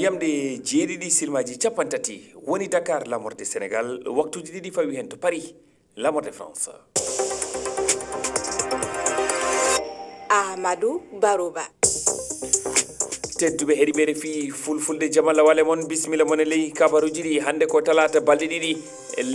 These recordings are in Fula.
ñamde jeeɗiɗi silmaji capantati woni Dakar lamorde Sénégal waktuji ɗiɗi fawi hen to Paris lamorde France. Amadou Barouba. tedduɓe heeɗiɓe fi fulfulde jamalla wale mon bisimilla mon e ley kabaruji ɗi hande ko talata balɗe ɗiɗi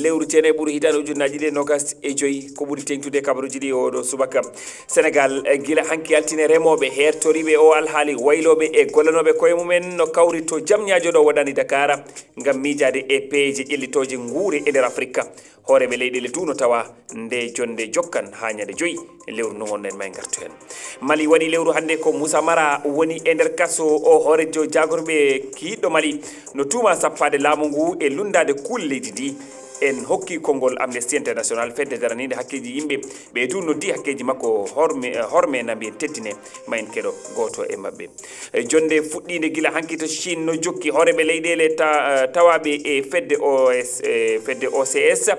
lewru tene ɓuuri hitande ujunnaji ɗi nogas e joyyi ko ɓuuri tengtude kabaruji ɗi oɗo subaka Sénégal guila hanki altine remoɓe hertoriɓe o alhaali wayloɓe e gollanoɓe koye mumen no kawri to jamñajo ɗo waɗani Dakar gam miijade e peeje ƴellitoje nguuri e nder Afrique hooreɓe leyɗele du no tawa nde jonde jokkan ha ñande joyyi lewru ndu gonɗen may gartu hen Mali waɗi lewru hande ko Moussa Mara woni e nder kaso o hoorejo jagorɓe kiiɗɗo Mali no tuuma sappade laamu ngu e lundade kuule leydi ndi en hokki konngol Amnesty International fedde daranide hakkeji yimɓe ɓe du noddi hakkeji makko horme nambi en teddine ma en keɗo goto e mabɓe jonde fuɗɗide gila hanki to Chine no jokki hooreɓe leyɗele tawaɓe e fedde OCS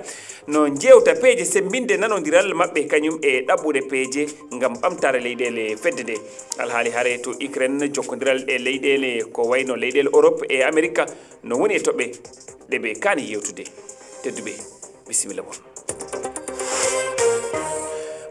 no jewta peeje sembinde nanodiral mabɓe kañum e ɗaɓɓude peeje gam ɓamtare leyɗele fedde nde alhaali haare to Ukraine jokkodiral e leyɗele ko wayno leyɗele Europe e Amerique no woni e toɓɓe ɗeɓe kaani yewtude tedduɓe bisimilla mon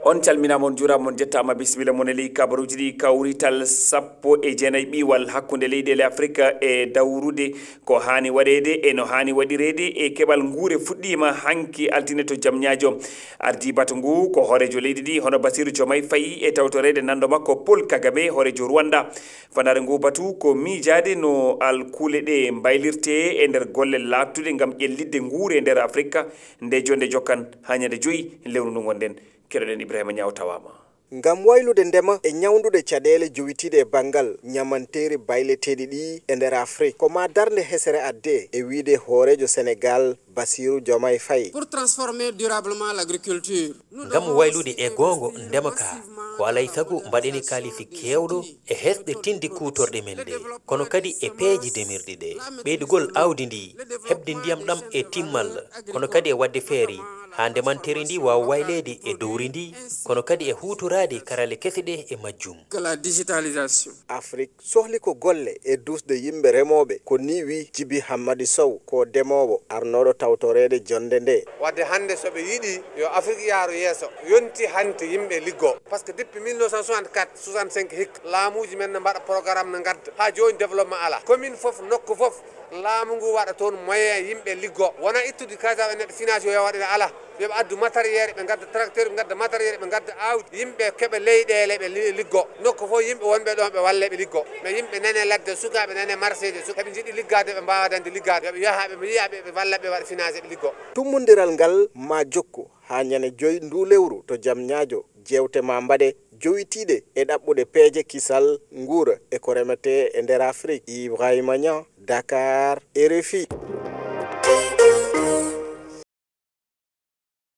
on calminamon juuramon jettama bisimilla mon e ley kabaruji ɗi kawrital sappo e jeenayyi ɓiwal hakkude leyɗele Afrique e dawrude ko hani waɗede e no hani waɗirede e keɓal nguure fuɗɗima hanki altine to jamñajo ardi batu ngu ko hoorejo leydi ɗi hono Bassirou Diomaye Faye e tawtorede nanɗo makko Paul Kagame hoorejo Rwanda fanare ngu batu ko miijade no alkuule ɗe mbaylirte e nder golle lattude gam ƴellidde nguure e nder Afrique nde jonde jokkan ha ñande joyyi lewru ndu gonɗen keɗoɗen Ibrahima Niaw tawama ngam waylude ndema e ñawdude caɗele jowitiɗe e banggal ñamanteri bayleteɗi ɗi e nder Afrique ko ma darde hesere adde e wiide hoorejo Sénégal Bassirou Diomaye Faye pour transformer durablement l'agriculture ngam waylude e gongo ndema ka ko alay sago mbaɗeni kalifi kewɗo e hesɗe tindi kutorɗe men ɗe kono kadi e peeji demirɗi ɗe ɓeydugol awdi ndi heɓde ndiyam ɗam e timmal kono kadi e wadde feeri ha ndemanteri ndi wawa waylede e dowri ndi kono kadi e hutorade karale kese ɗe e majjum la digitalisation Afrique sohli ko golle e dusde yimɓe remoɓe ko ni wi Djiby Hamady Sow ko demowo arnoɗo tawtorede jonde nde wadde hande soɓe yiiɗi yo Afrique yaaru yeeso yonti hande yimɓe liggo par ce que depuis 1964 65 hikka laamuji men ne mbaɗa programme ne gadda ha joni développement ala commune foof nokku foof laamu ngu waɗa toon moyen yimɓe liggo wona ittude kasaɓe neɗɗo finance yo waɗene ala yoɓe addu matériel ɓe gadda tracteur ɓe gadda matériel ɓe gadda awdi yimɓe keeɓa leyɗele ɓe liggo nokku fof yimɓe wonɓe ɗon ɓe walle ɓe liggo mais yimɓe nane ladde sukaɓe nane marché je heɓe jiiɗi liggade ɓe mbawa dande liggade yoɓe yahaɓe ɓe yiyaɓe ɓe walla ɓe waɗa financé ɓe liggo tummodiral ngal ma jokku ha ñande joyyi ndu lewru to jamñajo jewte ma mbaɗe jowitiɗe e ɗaɓɓude peeje kisal nguura e ko remete e nder Afrique Ibrahima Niang Dakar RFI